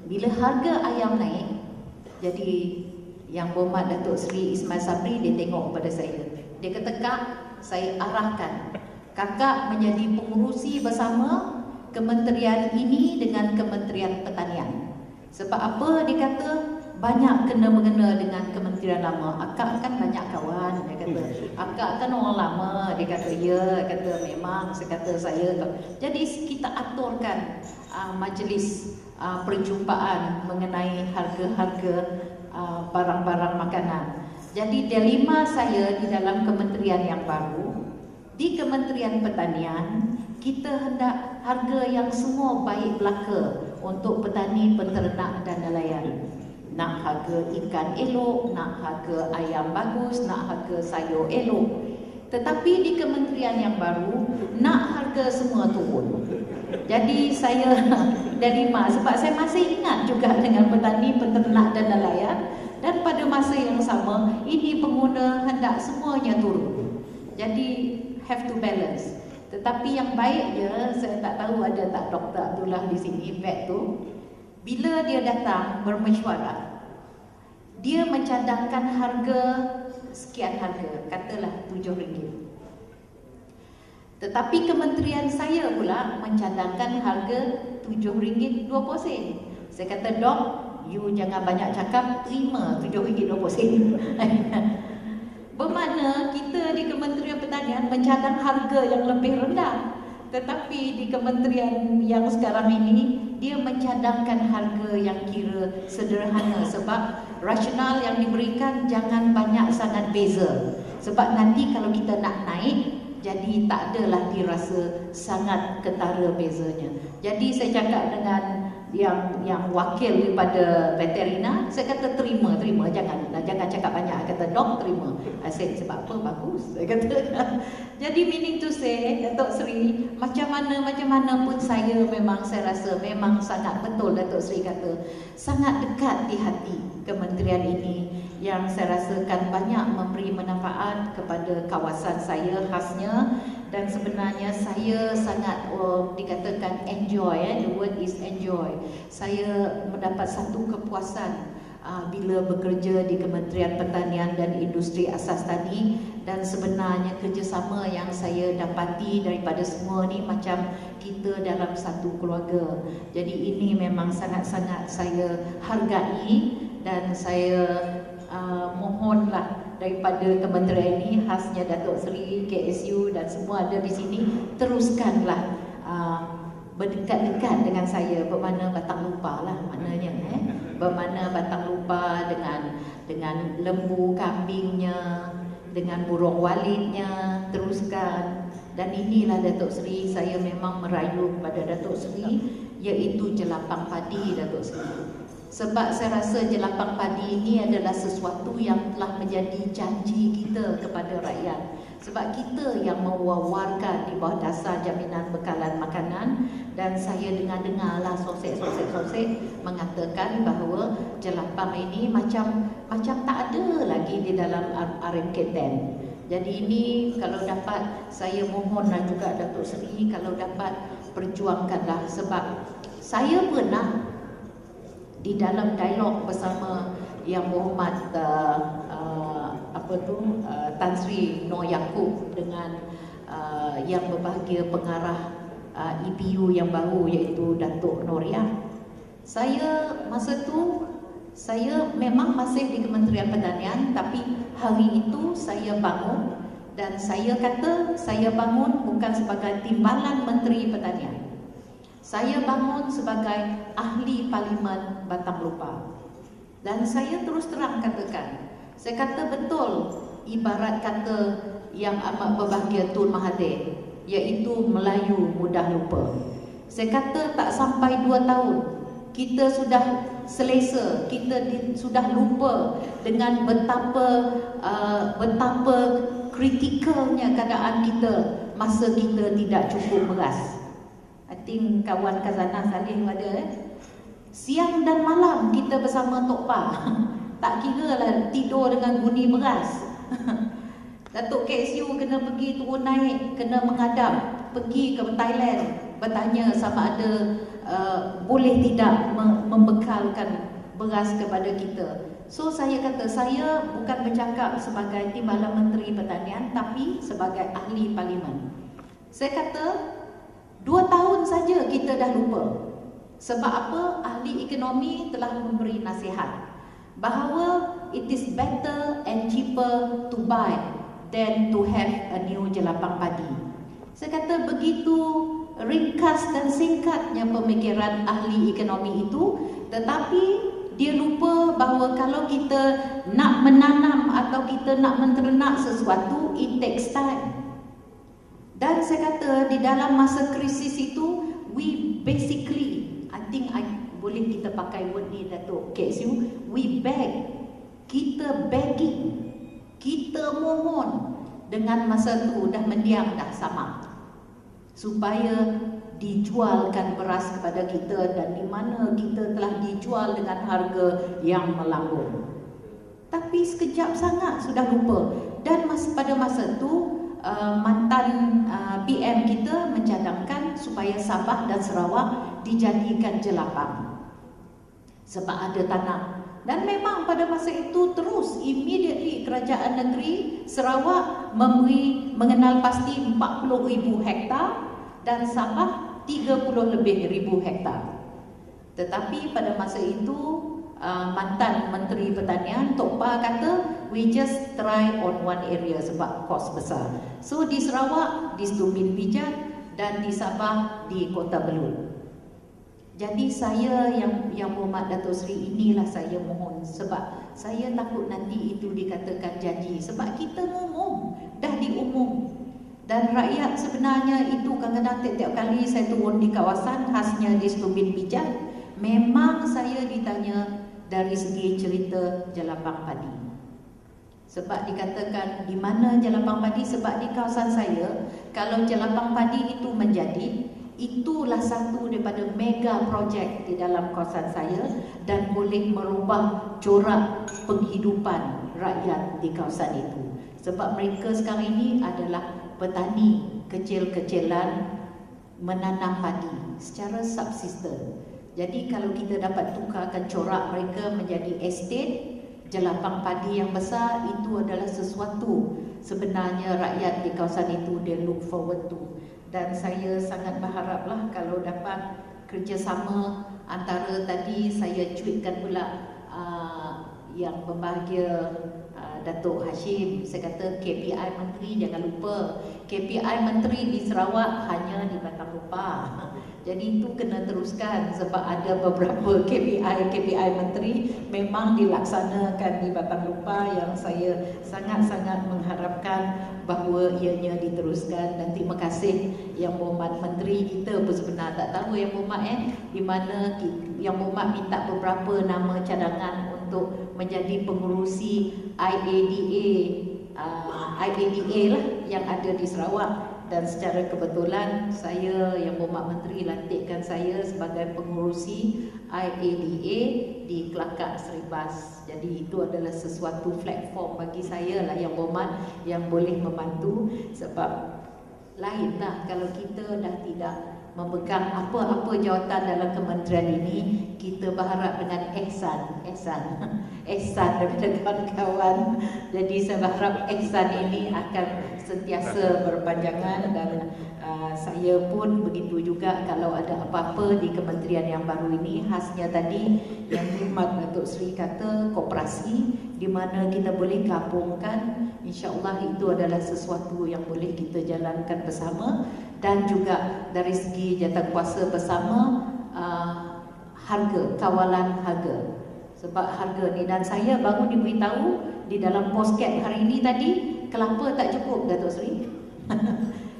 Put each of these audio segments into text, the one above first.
Bila harga ayam naik, jadi yang Berhormat Datuk Seri Ismail Sabri dia tengok kepada saya. Dia kata, "Kak, saya arahkan kakak menjadi pengurusi bersama kementerian ini dengan Kementerian Pertanian." Sebab apa? Dia kata banyak kena-mengena dengan kementerian lama. Akak kan banyak kawan, dia kata. Akak kan orang lama, dia kata. Ya, kata memang. Saya kata saya. Jadi kita aturkan majlis perjumpaan mengenai harga-harga barang-barang makanan. Jadi dilema saya di dalam kementerian yang baru, di Kementerian Pertanian, kita hendak harga yang semua baik belaka untuk petani, peternak dan nelayan. Nak harga ikan elok, nak harga ayam bagus, nak harga sayur elok. Tetapi di kementerian yang baru, nak harga semua turun. Jadi saya dilema sebab saya masih ingat juga dengan petani, peternak dan nelayan. Dan pada masa yang sama, ini pengguna hendak semuanya turun. Jadi have to balance. Tetapi yang baiknya, saya tak tahu ada tak Dr. Abdullah di sini, vet tu, bila dia datang bermesyuarat, dia mencadangkan harga sekian harga, katalah RM7. Tetapi kementerian saya pula mencadangkan harga RM7.20. Saya kata, "Dok, you jangan banyak cakap, terima RM7.20." Bermakna kita di Kementerian Pertanian mencadang harga yang lebih rendah. Tetapi di kementerian yang sekarang ini, dia mencadangkan harga yang kira sederhana. Sebab rasional yang diberikan jangan banyak sangat beza. Sebab nanti kalau kita nak naik, jadi tak adalah dirasa sangat ketara bezanya. Jadi saya cakap dengan yang wakil daripada veterina, saya kata terima, jangan cakap banyak. Saya kata, "Dok, terima." Saya sebab apa? Bagus, saya kata. Jadi meaning to say, Datuk Seri, macam mana pun saya rasa memang sangat betul Datuk Seri kata, sangat dekat di hati kementerian ini, yang saya rasakan banyak memberi manfaat kepada kawasan saya khasnya. Dan sebenarnya saya sangat dikatakan enjoy, the word is enjoy. Saya mendapat satu kepuasan bila bekerja di Kementerian Pertanian dan Industri Asas Tani. Dan sebenarnya kerjasama yang saya dapati daripada semua ni macam kita dalam satu keluarga. Jadi ini memang sangat-sangat saya hargai. Dan saya mohonlah daripada kementerian ini, khasnya Datuk Seri, KSU dan semua ada di sini, teruskanlah berdekat-dekat dengan saya. Bermakna batang lupa lah maknanya, bermakna batang lupa dengan lembu kambingnya, dengan burung walidnya, teruskan. Dan inilah Datuk Seri, saya memang merayu kepada Datuk Seri, iaitu jelapang padi Datuk Seri. Sebab saya rasa jelapang padi ini adalah sesuatu yang telah menjadi janji kita kepada rakyat. Sebab kita yang mewawarkan di bawah dasar jaminan bekalan makanan. Dan saya dengar-dengarlah sosek mengatakan bahawa jelapang ini macam tak ada lagi di dalam RMK10. Jadi ini kalau dapat, saya mohonlah juga Datuk Seri, kalau dapat perjuangkanlah. Sebab saya pernah di dalam dialog bersama Yang Berhormat Tan Sri Noor Yaakob dengan yang berbahagia pengarah EPU yang baru, iaitu Datuk Noriah. Saya masa tu saya memang masih di Kementerian Pertanian, tapi hari itu saya bangun dan saya kata saya bangun bukan sebagai timbalan Menteri Pertanian. Saya bangun sebagai ahli Parlimen Batang Lupa. Dan saya terus terang katakan, saya kata betul ibarat kata yang amat berbahagia Tun Mahathir, iaitu Melayu mudah lupa. Saya kata tak sampai 2 tahun, kita sudah selesa, kita sudah lupa dengan betapa kritikalnya keadaan kita masa kita tidak cukup beras. I think kawan Khazanah Salim ada siang dan malam kita bersama Tok Pa. Tak kira lah tidur dengan guni beras. Datuk KSU kena pergi turun naik, kena menghadap, pergi ke Thailand, bertanya sama ada boleh tidak membekalkan beras kepada kita. So saya kata, saya bukan bercakap sebagai Timbalan Menteri Pertanian, tapi sebagai ahli parlimen. Saya kata 2 tahun saja kita dah lupa. Sebab apa? Ahli ekonomi telah memberi nasihat bahawa it is better and cheaper to buy than to have a new jelapang padi. Saya kata begitu ringkas dan singkatnya pemikiran ahli ekonomi itu, tetapi dia lupa bahawa kalau kita nak menanam atau kita nak menternak sesuatu, it takes time. Dan saya kata di dalam masa krisis itu, we basically, I think boleh kita pakai word ni Datuk KSU, we beg, kita begging, kita mohon dengan masa tu dah mendiang dah sama, supaya dijualkan beras kepada kita, dan di mana kita telah dijual dengan harga yang melambung. Tapi sekejap sangat sudah lupa. Dan pada masa itu mantan PM kita mencadangkan supaya Sabah dan Sarawak dijadikan jelapang sebab ada tanah. Dan memang pada masa itu terus immediately kerajaan negeri Sarawak mengenal pasti 40,000 hektar dan Sabah 30 lebih ribu hektar. Tetapi pada masa itu mantan Menteri Pertanian Tok Pa kata, we just try on one area sebab kos besar. So di Sarawak, di Stumbin Bijat, dan di Sabah, di Kota Belud. Jadi saya yang berhormat Datuk Seri, inilah saya mohon, sebab saya takut nanti itu dikatakan janji. Sebab kita ngumum, dah diumum. Dan rakyat sebenarnya itu kadang-kadang tiap-tiap kali saya turun di kawasan, khasnya di Stumbin Bijat, memang saya ditanya dari segi cerita jelapang padi. Sebab dikatakan di mana jelapang padi, sebab di kawasan saya, kalau jelapang padi itu menjadi, itulah satu daripada mega projek di dalam kawasan saya dan boleh merubah corak penghidupan rakyat di kawasan itu. Sebab mereka sekarang ini adalah petani kecil-kecilan menanam padi secara subsisten. Jadi kalau kita dapat tukarkan corak mereka menjadi estate, jelapang padi yang besar, itu adalah sesuatu sebenarnya rakyat di kawasan itu dia look forward to. Dan saya sangat berharaplah kalau dapat kerjasama antara, tadi saya cuitkan pula yang berbahagia Datuk Hashim, saya kata KPI Menteri jangan lupa. KPI Menteri di Sarawak hanya di Batang Lupa. Jadi itu kena teruskan sebab ada beberapa KPI Menteri memang dilaksanakan di Batang Lupa yang saya sangat-sangat mengharapkan bahawa ianya diteruskan. Dan terima kasih Yang Berhormat Menteri kita pun sebenarnya tak tahu Yang Berhormat di mana Yang Berhormat minta beberapa nama cadangan untuk menjadi pengurusi IADA lah yang ada di Sarawak. Dan secara kebetulan saya, Yang Berhormat Menteri lantikkan saya sebagai pengurusi IADA di Kelakar Seribas. Jadi itu adalah sesuatu platform bagi saya lah Yang Berhormat, yang boleh membantu. Sebab lainlah kalau kita dah tidak memegang apa-apa jawatan dalam kementerian ini, kita berharap dengan ihsan daripada kawan-kawan. Jadi saya berharap ihsan ini akan sentiasa berpanjangan. Dan saya pun begitu juga kalau ada apa-apa di kementerian yang baru ini, khasnya tadi yang Berhormat Datuk Seri kata koperasi, di mana kita boleh gabungkan, insya-Allah itu adalah sesuatu yang boleh kita jalankan bersama. Dan juga dari segi jawatankuasa bersama, harga, kawalan harga. Sebab harga ni, dan saya baru diberitahu di dalam postcard hari ini tadi, kelapa tak cukup Datuk Seri.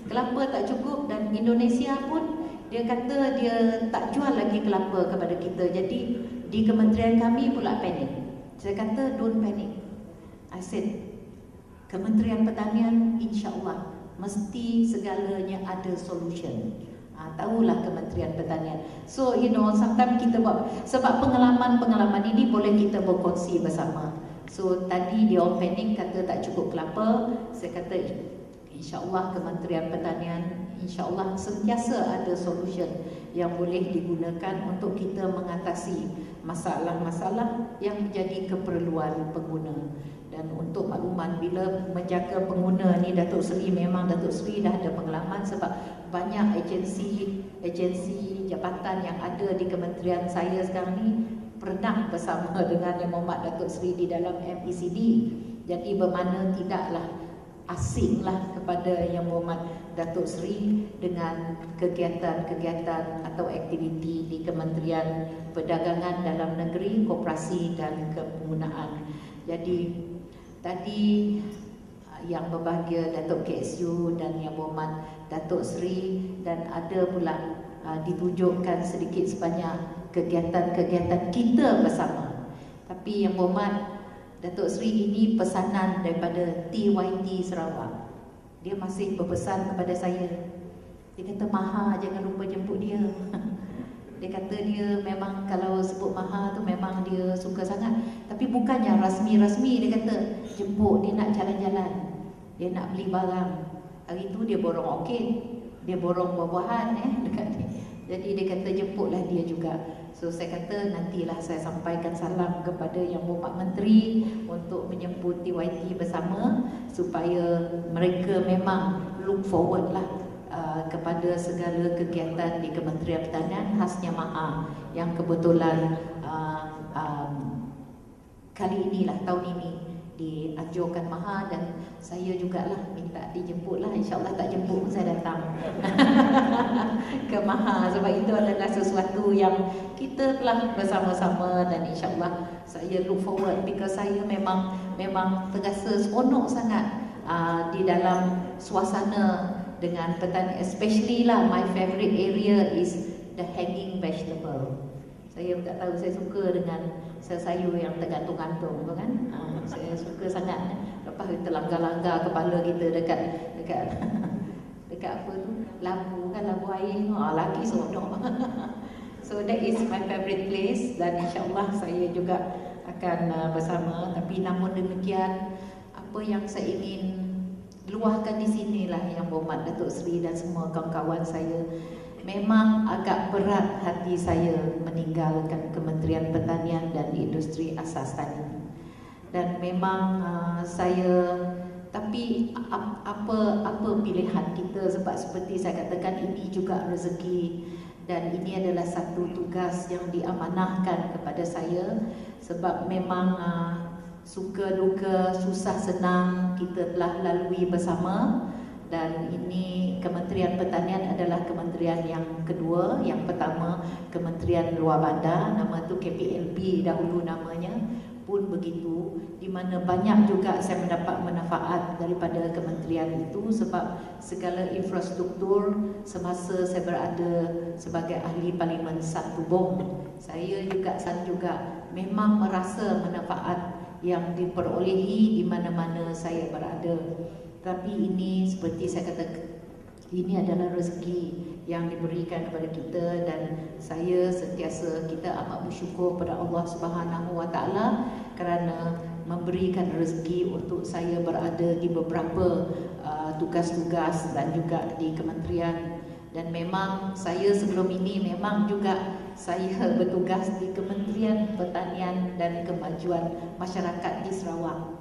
Kelapa tak cukup, dan Indonesia pun dia kata dia tak jual lagi kelapa kepada kita. Jadi di kementerian kami pula panik. Saya kata don't panic. I said Kementerian Pertanian insya-Allah mesti segalanya ada solution. Tahulah Kementerian Pertanian. So sometimes kita buat, sebab pengalaman ini boleh kita berkongsi bersama. So tadi dia orang panik kata tak cukup kelapa. Saya kata insya-Allah Kementerian Pertanian insya-Allah sentiasa ada solution. yang boleh digunakan untuk kita mengatasi masalah-masalah yang menjadi keperluan pengguna. Dan untuk makluman, bila menjaga pengguna ni Datuk Seri, memang Datuk Seri dah ada pengalaman sebab banyak agensi jabatan yang ada di kementerian saya sekarang ni pernah bersama dengan Yang Berhormat Datuk Seri di dalam MECD. Jadi bermakna tidaklah asinglah kepada Yang Berhormat Datuk Seri dengan kegiatan-kegiatan atau aktiviti di Kementerian Perdagangan Dalam Negeri, Koperasi dan Kepenggunaan. Jadi tadi Yang Berbahagia Datuk KSU dan Yang Berhormat Datuk Seri, dan ada pula ditunjukkan sedikit sebanyak kegiatan-kegiatan kita bersama. Tapi Yang Berhormat Datuk Seri, ini pesanan daripada TYT Sarawak. Dia masih berpesan kepada saya. Dia kata, Maha jangan lupa jemput dia. Dia kata dia memang kalau sebut Maha tu memang dia suka sangat. Tapi bukannya rasmi-rasmi, dia kata jemput, dia nak jalan-jalan, dia nak beli barang. Hari tu dia borong orkid, dia borong buah-buahan dekat ni. Jadi dia kata jemputlah dia juga. So saya kata nantilah saya sampaikan salam kepada Yang Berhormat Menteri untuk menjemput TYT bersama, supaya mereka memang look forward lah kepada segala kegiatan di Kementerian Pertanian, khasnya Maha yang kebetulan kali inilah, tahun ini dianjurkan Maha, dan saya jugalah minta dijemputlah. InsyaAllah tak jemput saya datang ke Maha, sebab itu adalah sesuatu yang kita telah bersama-sama, dan insyaAllah saya look forward, because saya memang terasa seronok sangat di dalam suasana dengan petani, especially lah my favorite area is the hanging vegetable. Saya tak tahu, saya suka dengan sayur yang tergantung-gantung tu kan. Saya suka sangat. Lepas kita langgar-langgar kepala kita dekat apa tu, labu kan, labu air. Lagi seronok. So that is my favorite place, dan insyaAllah saya juga akan bersama. Tapi namun demikian, apa yang saya ingin luahkan di sinilah Yang Berhormat Datuk Seri dan semua kawan-kawan saya, memang agak berat hati saya meninggalkan Kementerian Pertanian dan Industri Asas Tani. Dan memang tapi apa pilihan kita, sebab seperti saya katakan, ini juga rezeki, dan ini adalah satu tugas yang diamanahkan kepada saya. Sebab memang suka duka, susah senang kita telah lalui bersama. Dan ini Kementerian Pertanian adalah kementerian yang kedua. Yang pertama Kementerian Luar Bandar, nama tu KPLB dahulu namanya pun begitu, di mana banyak juga saya mendapat manfaat daripada kementerian itu, sebab segala infrastruktur semasa saya berada sebagai ahli Parlimen Satubong, saya juga memang merasa manfaat yang diperolehi di mana-mana saya berada. Tapi ini seperti saya kata, ini adalah rezeki yang diberikan kepada kita, dan saya sentiasa kita amat bersyukur pada Allah Subhanahu Wa Taala kerana memberikan rezeki untuk saya berada di beberapa tugas-tugas dan juga di kementerian. Dan memang saya sebelum ini memang juga saya bertugas di Kementerian Pertanian dan Kemajuan Masyarakat di Sarawak.